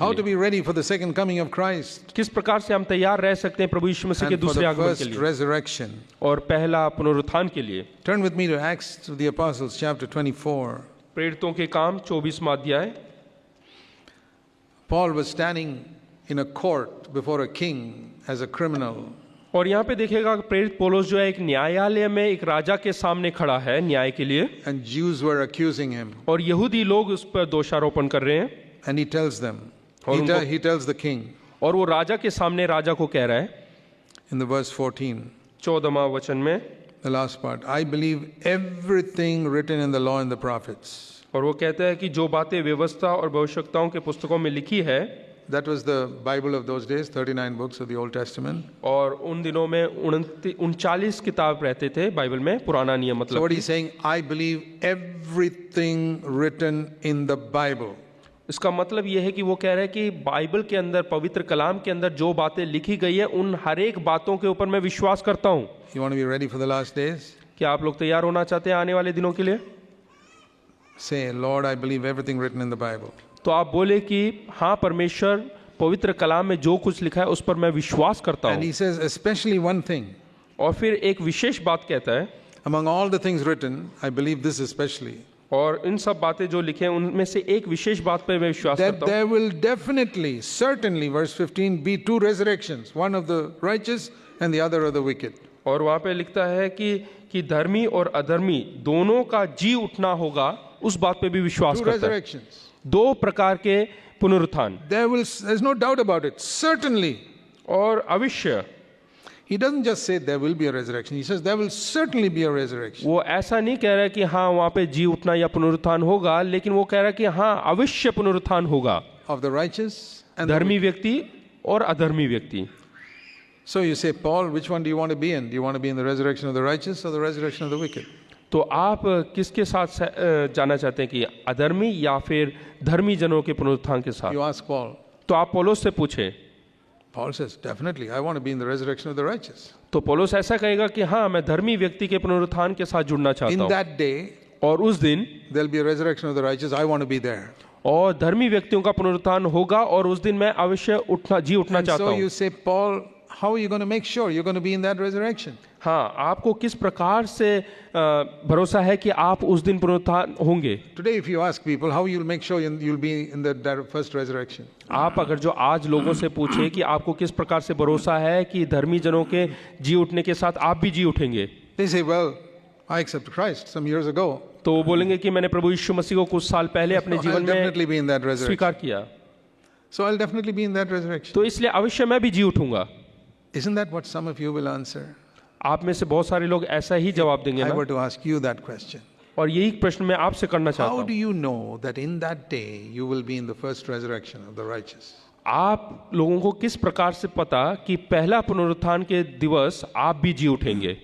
के How to लिए, be ready for the second coming of Christ किस प्रकार से हम तैयार रह सकते हैं प्रभु यीशु मसीह के and for दूसरे the आगमन के first लिए resurrection. और पहला पुनरुत्थान के लिए। Turn with me to Acts of the Apostles, chapter 24. प्रेरितों के काम 24वां अध्याय। Paul was standing in a court before a king as a criminal. और यहाँ पे देखिएगा प्रेरित पौलुस जो है एक न्यायालय में एक राजा के सामने खड़ा है न्याय के लिए, And Jews were accusing him. और यहूदी लोग उस पर दोषारोपण कर रहे हैं। And he tells them, और he tells the king और वो राजा के सामने राजा को कह रहा है in the verse 14, 14वां वचन में, the last part, I believe everything written in the law and the prophets. और वो कहता है कि जो बातें व्यवस्था और भविष्यवक्ताओं के पुस्तकों में लिखी है, That was the Bible of those days, 39 books of the Old Testament. और उन दिनों में 39 किताब रहते थे बाइबल में, पुराना नियम So मतलब। what he's saying, I believe everything written in the Bible. इसका मतलब ये है कि वो कह रहा है कि बाइबल के अंदर, पवित्र कलाम के अंदर जो बातें लिखी गई है उन हर एक बातों के ऊपर मैं विश्वास करता हूँ। You want to be ready for the last days? क्या आप लोग तैयार होना चाहते हैं आने वाले दिनों के लिए? Say, Lord, I believe everything written in the Bible. तो आप बोले कि हाँ परमेश्वर, पवित्र कलाम में जो कुछ लिखा है उस पर मैं विश्वास करता And हूँ। he says, especially one thing. और फिर एक विशेष बात कहता है, Among all the things written, I believe this especially. और इन सब बातें जो लिखे हैं उनमें से एक विशेष बात पर मैं विश्वास That करता हूँ, there will definitely, certainly, verse 15, be two resurrections, one of the righteous and the other of the wicked. और वहाँ पे लिखता है कि धर्मी और अधर्मी दोनों का जी उठना होगा, उस बात पे भी विश्वास Two करता है। resurrections. दो प्रकार के पुनरुत्थान, There's no doubt about it. Certainly. और अवश्य। He doesn't just say there will be a resurrection. He says there will certainly be a resurrection. वो ऐसा नहीं कह रहा है कि हाँ वहाँ पे जी उठना या पुनरुत्थान होगा, लेकिन वो कह रहा है कि हाँ अवश्य पुनरुत्थान होगा, Of the righteous and the धर्मी व्यक्ति और अधर्मी व्यक्ति। So you say, Paul, which one do you want to be in? Do you want to be in the resurrection of the righteous or the resurrection of the wicked? तो आप किसके साथ जाना चाहते हैं कि अधर्मी या फिर धर्मी जनों के पुनरुत्थान के साथ? You ask Paul. तो आप पौलुस से पूछे। Paul says, definitely, I want to be in the resurrection of the righteous. तो पौलुस ऐसा कहेगा कि हाँ मैं धर्मी व्यक्ति के पुनरुत्थान के साथ जुड़ना चाहता In हूँ, that day, और उस दिन there'll be a resurrection of the righteous. I want to be there. और धर्मी व्यक्तियों का पुनरुत्थान होगा, और उस दिन मैं अवश्य जी उठना And चाहता so हूँ। you say, Paul, how are you going to make sure you're going to be in that resurrection? हाँ, आपको किस प्रकार से भरोसा है कि आप उस दिन पुनरुत्थान होंगे? Today, if you ask people, how you'll make sure you'll be in the first resurrection? आप अगर जो आज लोगों से पूछे कि आपको किस प्रकार से भरोसा है कि धर्मी जनों के जी उठने के साथ आप भी जी उठेंगे, They say, well, I accepted Christ some years ago. तो वो बोलेंगे कि मैंने प्रभु यीशु मसीह को कुछ साल पहले अपने So I'll जीवन definitely be in में that resurrection. स्वीकार किया, So I'll definitely be in that resurrection. तो इसलिए अवश्य मैं भी जी उठूंगा। Isn't that what some of you will answer? आप में से बहुत सारे लोग ऐसा ही जवाब देंगे I ना, were to ask you that question. और यही प्रश्न मैं आपसे करना चाहता How do हूँ। you know that in that day you will be in the first resurrection of the righteous? आप लोगों को किस प्रकार से पता कि पहला पुनरुत्थान के दिवस आप भी जी उठेंगे?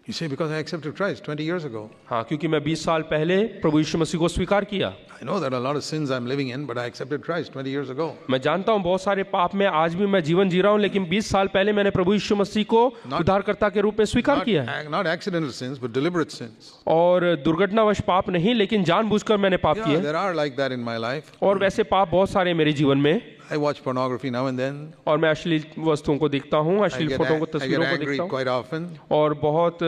You say, because I accepted Christ 20 years ago. हाँ, क्योंकि मैं 20 साल पहले प्रभु यीशु मसीह को स्वीकार किया। I know there are a lot of sins I'm living in, but I accepted Christ 20 years ago. मैं जानता हूँ बहुत सारे पाप में आज भी मैं जीवन जी रहा हूँ, लेकिन 20 साल पहले मैंने प्रभु यीशु मसीह को उद्धारकर्ता के रूप में स्वीकार किया है। Not accidental sins, but deliberate sins. और दुर्घटनावश पाप नहीं, लेकिन जानबूझकर मैंने पाप Yeah, किए। there are like that in my life. और वैसे पाप बहुत सारे मेरे जीवन में। I watch pornography now and then. और मैं अश्लील वस्तुओं को देखता हूँ, I अश्लील get, फोटों को, I get तस्वीरों को angry देखता हूँ, quite often. और बहुत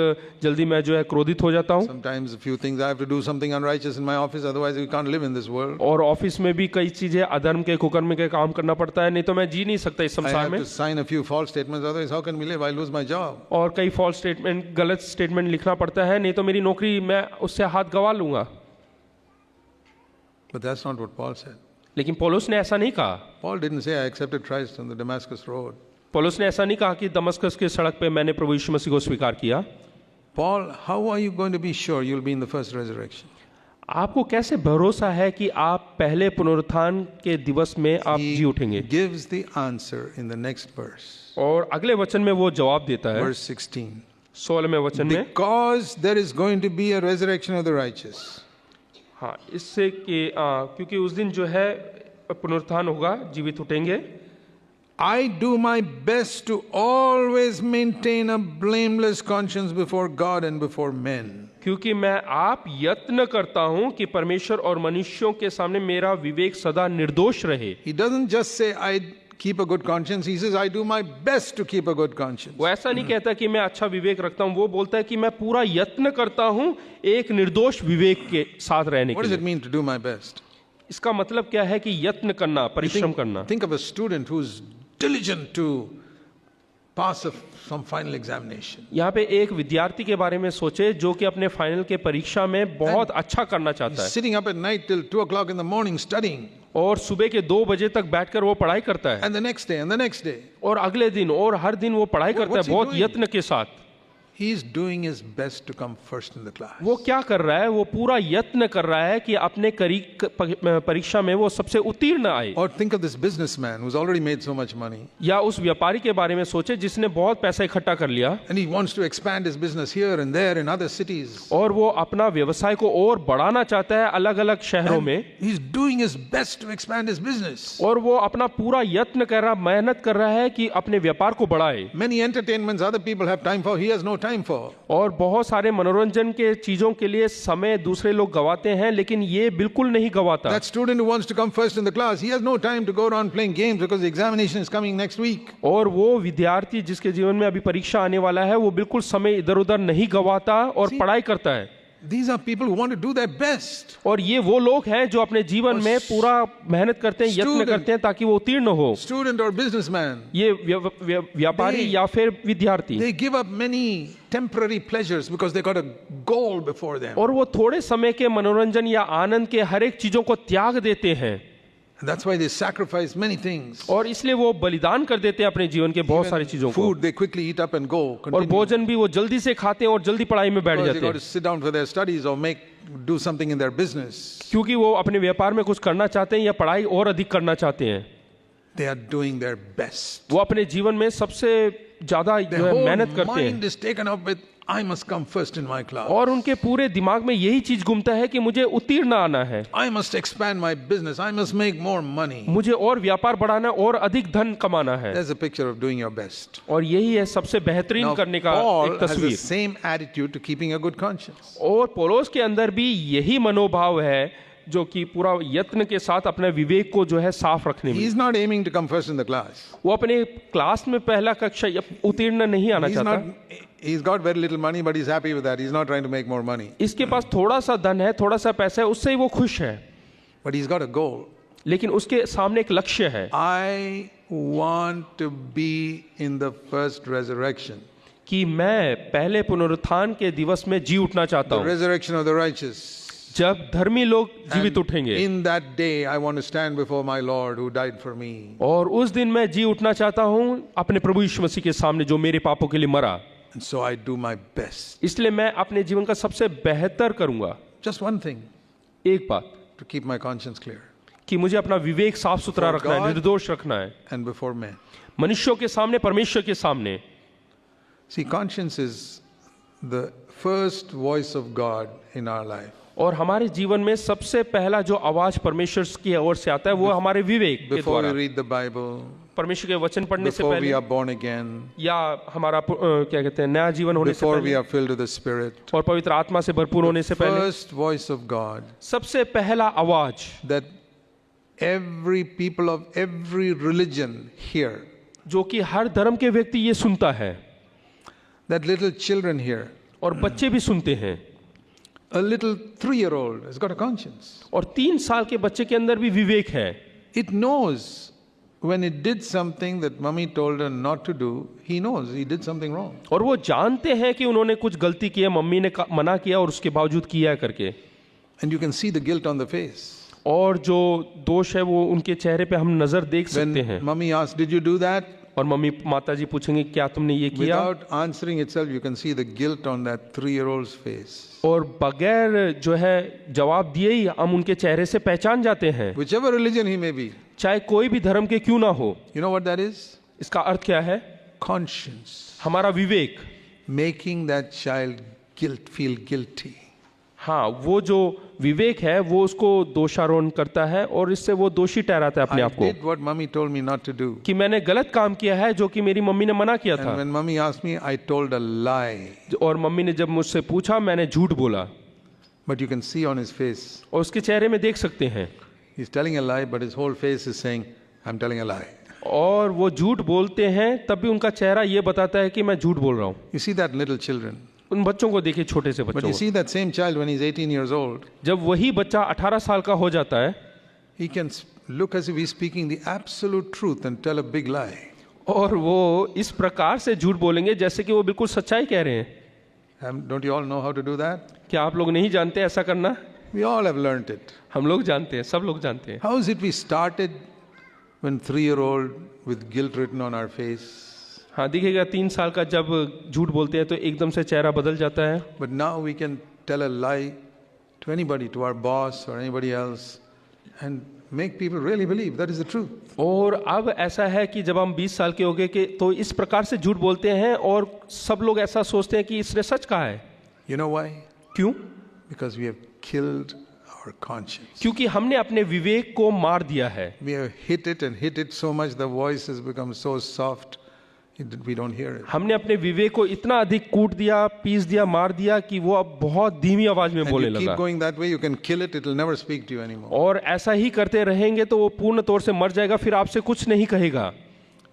जल्दी मैं जो है क्रोधित हो जाता हूँ। Sometimes a few things I have to do something unrighteous in my office, otherwise we can't live in this world. और ऑफिस में भी कई चीजें अधर्म के, कुकर्म के काम करना पड़ता है, नहीं तो मैं जी नहीं सकता इस I संसार have में। to sign a few false statements, otherwise how can we live? I lose my job. और कई फॉल्स स्टेटमेंट, गलत स्टेटमेंट लिखना पड़ता है, नहीं तो मेरी नौकरी मैं उससे हाथ गवा लूंगा। But that's not what Paul said. लेकिन पौलुस ने ऐसा नहीं कहा। Paul didn't say I accepted Christ on the Damascus road. पौलुस ने ऐसा नहीं कहा कि दमस्कस के सड़क पे मैंने प्रभु यीशु मसीह को स्वीकार किया। Paul, how are you going to be sure you'll be in the first resurrection? आपको कैसे भरोसा है कि आप पहले पुनरुत्थान के दिवस में आप जी उठेंगे? Gives the answer in the next verse. और अगले वचन में वो जवाब देता है, Verse 16. 16वें वचन में। Because there is going to be a resurrection of the righteous. हाँ, इससे कि क्योंकि उस दिन जो है पुनरुत्थान होगा, जीवित उठेंगे, I do my best to always maintain a blameless conscience before God and before men. क्योंकि मैं आप यत्न करता हूं कि परमेश्वर और मनुष्यों के सामने मेरा विवेक सदा निर्दोष रहे। He doesn't just say, I keep a good conscience. He says, I do my best to keep a good conscience. वो ऐसा नहीं कहता कि मैं अच्छा विवेक रखता हूं, वो बोलता है कि मैं पूरा यत्न करता हूं एक निर्दोष विवेक के साथ रहने What के does it लिए। mean to do my best? इसका मतलब क्या है कि यत्न करना, परिश्रम करना। Think of a student who's diligent to pass some final examination. यहाँ पे एक विद्यार्थी के बारे में सोचे जो कि अपने फाइनल के परीक्षा में बहुत अच्छा करना चाहता है Sitting up at night till 2 o'clock in the morning studying. और सुबह के 2 बजे तक बैठकर वो पढ़ाई करता है And the next day, and the next day. और अगले दिन और हर दिन वो पढ़ाई करता What's है he बहुत doing? यत्न के साथ। He's doing his best to come first in the class. वो क्या कर रहा है? वो पूरा यत्न कर रहा है कि अपने परीक्षा में वो सबसे उत्तीर्ण आए। Or think of this businessman who's already made so much money. या उस व्यापारी के बारे में सोचे जिसने बहुत पैसा इकट्ठा कर लिया And he wants to expand his business here and there in other cities. और वो अपना व्यवसाय को और बढ़ाना चाहता है अलग अलग शहरों में। He's doing his best to expand his business. और वो अपना पूरा यत्न कर रहा, मेहनत कर रहा है कि अपने व्यापार को बढ़ाए। Many entertainments other people have time for, he has no time for. और बहुत सारे मनोरंजन के चीजों के लिए समय दूसरे लोग गवाते हैं, लेकिन ये बिल्कुल नहीं गवाता। That student who wants to come first in the class, he has no time to go around playing games because the examination is coming next week. और वो विद्यार्थी जिसके जीवन में अभी परीक्षा आने वाला है, वो बिल्कुल समय इधर उधर नहीं गवाता और पढ़ाई करता है। These are people who want to do their best. और ये वो लोग हैं जो अपने जीवन में पूरा मेहनत करते हैं, यत्न करते हैं ताकि वो उत्तीर्ण हो। Student or businessman. ये व्यापारी या फिर विद्यार्थी, They give up many temporary pleasures because they got a goal before them. और वो थोड़े समय के मनोरंजन या आनंद के हर एक चीजों को त्याग देते हैं। And that's why they sacrifice many things. और इसलिए वो बलिदान कर देते हैं अपने जीवन के बहुत सारी चीजों को। Food they quickly eat up and go. और Continue. भोजन भी वो जल्दी से खाते हैं और जल्दी पढ़ाई में बैठ Because they जाते got to हैं, sit down for their studies or do something in their business. क्योंकि वो अपने व्यापार में कुछ करना चाहते हैं या पढ़ाई और अधिक करना चाहते हैं। They are doing their best. वो अपने जीवन में सबसे ज्यादा जो Their है whole मेहनत करते mind हैं is taken up with, I must come first in my class. और उनके पूरे दिमाग में यही चीज घूमता है कि मुझे उत्तीर्ण आना है, I must expand my business. I must make more money. मुझे और व्यापार बढ़ाना और अधिक धन कमाना है। There's a picture of doing your best. और यही है सबसे बेहतरीन Now, करने का Paul एक has the तस्वीर। same attitude to keeping a good conscience. और पौलुस के अंदर भी यही मनोभाव है जो कि पूरा यत्न के साथ अपने विवेक को जो है साफ रखने में। He's not aiming to come first in the class. वो अपने क्लास में पहला कक्षा उत्तीर्ण नहीं आना चाहता। He's got very little money, but he's happy with that. He's not trying to make more money. इसके पास थोड़ा सा धन है, थोड़ा सा पैसा है, उससे ही वो खुश है, But he's got a goal. लेकिन उसके सामने एक लक्ष्य है। I want to be in the first resurrection. कि मैं पहले पुनरुत्थान के दिवस में जी उठना चाहता The हूँ, resurrection of the righteous. जब धर्मी लोग जीवित And उठेंगे। in that day, I want to stand before my Lord who died for me. और उस दिन मैं जी उठना चाहता हूँ अपने प्रभु यीशु मसीह के सामने जो मेरे पापों के लिए मरा। And so I do my best. इसलिए मैं अपने जीवन का सबसे बेहतर करूंगा। Just one thing, एक बात to keep my conscience clear. कि मुझे अपना विवेक साफ सुथरा For रखना है, God- निर्दोष रखना है, And before men. मनुष्यों के सामने, परमेश्वर के सामने। See, conscience is the first voice of God in our life. और हमारे जीवन में सबसे पहला जो आवाज परमेश्वर की ओर से आता है वो हमारे विवेक के Before we द्वारा। read the Bible, परमेश्वर के वचन पढ़ने से before we पहले are born again, या हमारा क्या कहते हैं नया जीवन होने से before we पहले are filled with the Spirit, और पवित्र आत्मा से भरपूर होने से पहले first voice of God सबसे पहला आवाज that every people of every religion hear, जो कि हर धर्म के व्यक्ति ये सुनता है that little children hear. और बच्चे भी सुनते हैं। A little 3-year-old has got a conscience. और 3 साल के बच्चे के अंदर भी विवेक है। It knows when it did something that mommy told her not to do, he knows he did something wrong. और वो जानते हैं कि उन्होंने कुछ गलती की है, मम्मी ने मना किया और उसके बावजूद किया करके। And you can see the guilt on the face. और जो दोष है वो उनके चेहरे पे हम नजर देख सकते हैं। When mommy asks, did you do that? और मम्मी माता जी पूछेंगे क्या तुमने ये किया, Without answering itself, you can see the guilt on that 3-year-old's face. और बगैर जो है जवाब दिए ही हम उनके चेहरे से पहचान जाते हैं, Whichever religion he may be. चाहे कोई भी धर्म के क्यों ना हो। You know what that is? इसका अर्थ क्या है? Conscience. हमारा विवेक Making that child feel guilty. हाँ, वो जो विवेक है वो उसको दोषारोपण करता है और इससे वो दोषी ठहराता है अपने I आप को did what mummy told me not to do. कि मैंने गलत काम किया है जो कि मेरी मम्मी ने मना किया था। And when mummy asked me, I told a lie. और मम्मी ने जब मुझसे पूछा मैंने झूठ बोला। But you can see on his face, और उसके चेहरे में देख सकते हैं, he's telling a lie, but his whole face is saying, I'm telling a lie. और वो झूठ बोलते हैं तब भी उनका चेहरा ये बताता है कि मैं झूठ बोल रहा हूँ। You see that little children. उन बच्चों को देखिए, छोटे से But बच्चों you को। see that same child when he's 18 years old, जब वही बच्चा 18 साल का हो जाता है, he can look as if he's speaking the absolute truth and tell a big lie. और वो इस प्रकार से झूठ बोलेंगे जैसे कि वो बिल्कुल सच्चाई कह रहे हैं। Don't you all know how to do that? क्या आप लोग नहीं जानते ऐसा करना? We all have learnt it. हम लोग जानते हैं, सब लोग जानते हैं। How is it we started when 3-year-old with guilt written on our face? हाँ, दिखेगा 3 साल का जब झूठ बोलते हैं तो एकदम से चेहरा बदल जाता है। But now we can tell a lie to anybody, to our boss or anybody else, and make people really believe that is the truth. और अब ऐसा है कि जब हम 20 साल के हो गए कि तो इस प्रकार से झूठ बोलते हैं और सब लोग ऐसा सोचते हैं कि इसने सच कहा है। You know why? क्यों? Because we have killed our conscience. क्योंकि हमने अपने विवेक को मार दिया है। We have hit it so much the voice has become so soft we don't hear it. हमने अपने विवेक को इतना अधिक कूट दिया, पीस दिया, मार दिया कि वो अब बहुत धीमी आवाज में And बोलने you keep लगा। going that way, you can kill it will never speak to you anymore. और ऐसा ही करते रहेंगे तो वो पूर्ण तौर से मर जाएगा, फिर आपसे कुछ नहीं कहेगा।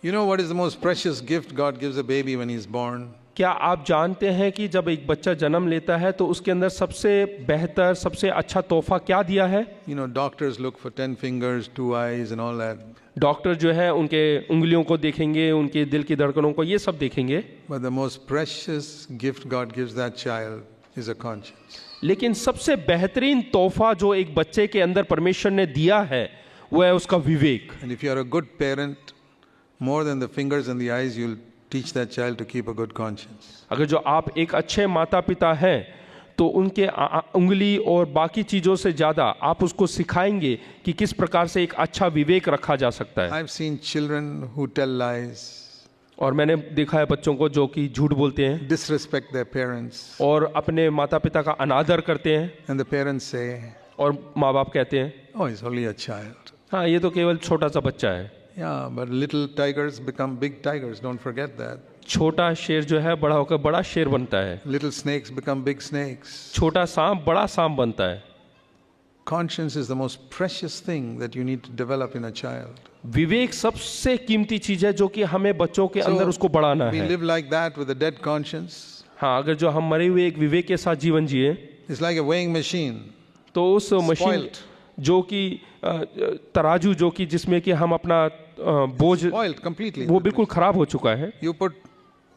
You know what is the most precious gift God gives a baby when he's born? क्या आप जानते हैं कि जब एक बच्चा जन्म लेता है तो उसके अंदर सबसे बेहतर, सबसे अच्छा तोहफा क्या दिया है? You know, doctors look for 10 fingers, 2 eyes and all that. Doctor जो है उनके उंगलियों को देखेंगे, उनके दिल की धड़कनों को, ये सब देखेंगे। But the most precious gift God gives that child is a conscience. लेकिन सबसे बेहतरीन तोहफा जो एक बच्चे के अंदर परमेश्वर ने दिया है वो है उसका विवेक। And if you are a good parent, more than the fingers and the eyes, you'll teach that child to keep a good conscience. अगर जो आप एक अच्छे माता पिता हैं तो उनके उंगली और बाकी चीज़ों से ज़्यादा आप उसको सिखाएंगे कि किस प्रकार से एक अच्छा विवेक रखा जा सकता है। I've seen children who tell lies, और मैंने देखा है बच्चों को जो कि झूठ बोलते हैं disrespect their parents, और अपने माता पिता का अनादर करते हैं, and the parents say, और माँ बाप कहते हैं oh, he's only a child. हाँ, ये तो केवल छोटा सा बच्चा है। Yeah, but little tigers become big tigers, don't forget that. छोटा शेर जो है बड़ा होकर बड़ा शेर बनता है। Little snakes become big snakes. छोटा सांप बड़ा सांप बनता है। Conscience is the most precious thing that you need to develop in a child. विवेक सबसे कीमती चीज है जो कि हमें बच्चों के अंदर उसको बढ़ाना We है। live like that with a dead conscience. हाँ, अगर जो हम मरे हुए एक विवेक के साथ जीवन जिए It's like a weighing machine. तो उस मशीन Spoiled. जो कि तराजू जो कि जिसमें कि हम अपना बोझ, Spoiled completely. वो बिल्कुल खराब हो चुका है। You put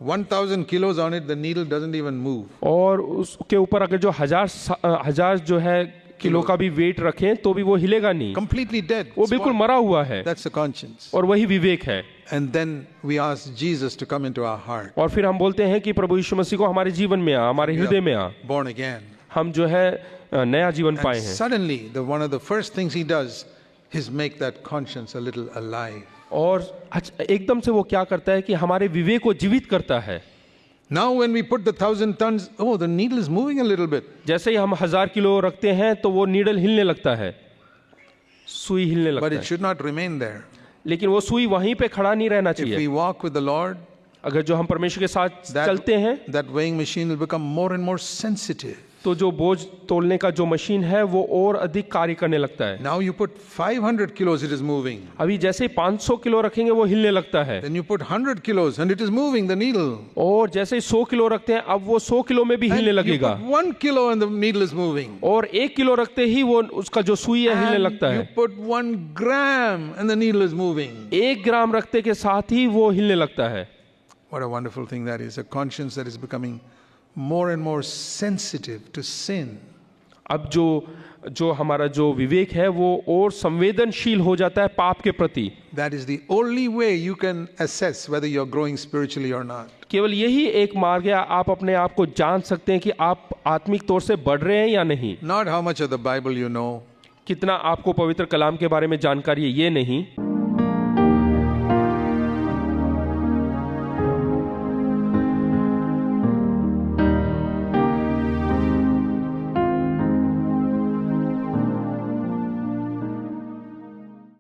1,000 kilos on it, the needle doesn't even move. और उसके ऊपर अगर जो हजार जो है किलो का भी वेट रखें तो भी वो हिलेगा नहीं, Completely dead. वो बिल्कुल Spoiled. मरा हुआ है। That's the conscience. और वही विवेक है। And then we ask Jesus to come into our heart. और फिर हम बोलते हैं कि प्रभु यीशु मसीह को हमारे जीवन में आ, हमारे हृदय में आ, Born again. हम जो है नया जीवन पाए And हैं। suddenly, one of the first things he does is make that conscience a little alive. और एकदम से वो क्या करता है कि हमारे विवेक को जीवित करता है। Now when we put the 1,000 tons, oh, the needle is moving a little bit. जैसे ही हम 1000 किलो रखते हैं तो वो नीडल हिलने लगता है, सुई हिलने But लगता it है। should not remain there. लेकिन वो सुई वहीं पे खड़ा नहीं रहना If चाहिए। we walk with the Lord, अगर जो हम परमेश्वर के साथ that, चलते हैं that weighing machine will become more and more sensitive. तो जो बोझ तोलने का जो मशीन है वो और अधिक कार्य करने लगता है। Now you put 500 kilos, it is moving. अभी जैसे ही 500 किलो रखेंगे वो हिलने लगता है, Then you put 100 kilos and it is moving, the needle. और जैसे ही 100 किलो रखते हैं अब वो 100 किलो में भी And हिलने you लगेगा, put 1 kilo and the needle is moving. और 1 किलो रखते ही वो उसका जो सुई है हिलने And लगता you है, put 1 gram and the needle is moving. 1 ग्राम रखते के साथ ही वो हिलने लगता है। What a wonderful thing that is. A conscience that is becoming more and more sensitive to sin. अब जो हमारा जो विवेक है वो और संवेदनशील हो जाता है पाप के प्रति। That is the only way you can assess whether you're growing spiritually or not. केवल यही एक मार्ग है, आप अपने आप को जान सकते हैं कि आप आत्मिक तौर से बढ़ रहे हैं या नहीं। Not how much of the Bible you know, कितना आपको पवित्र कलाम के बारे में जानकारी है ये नहीं,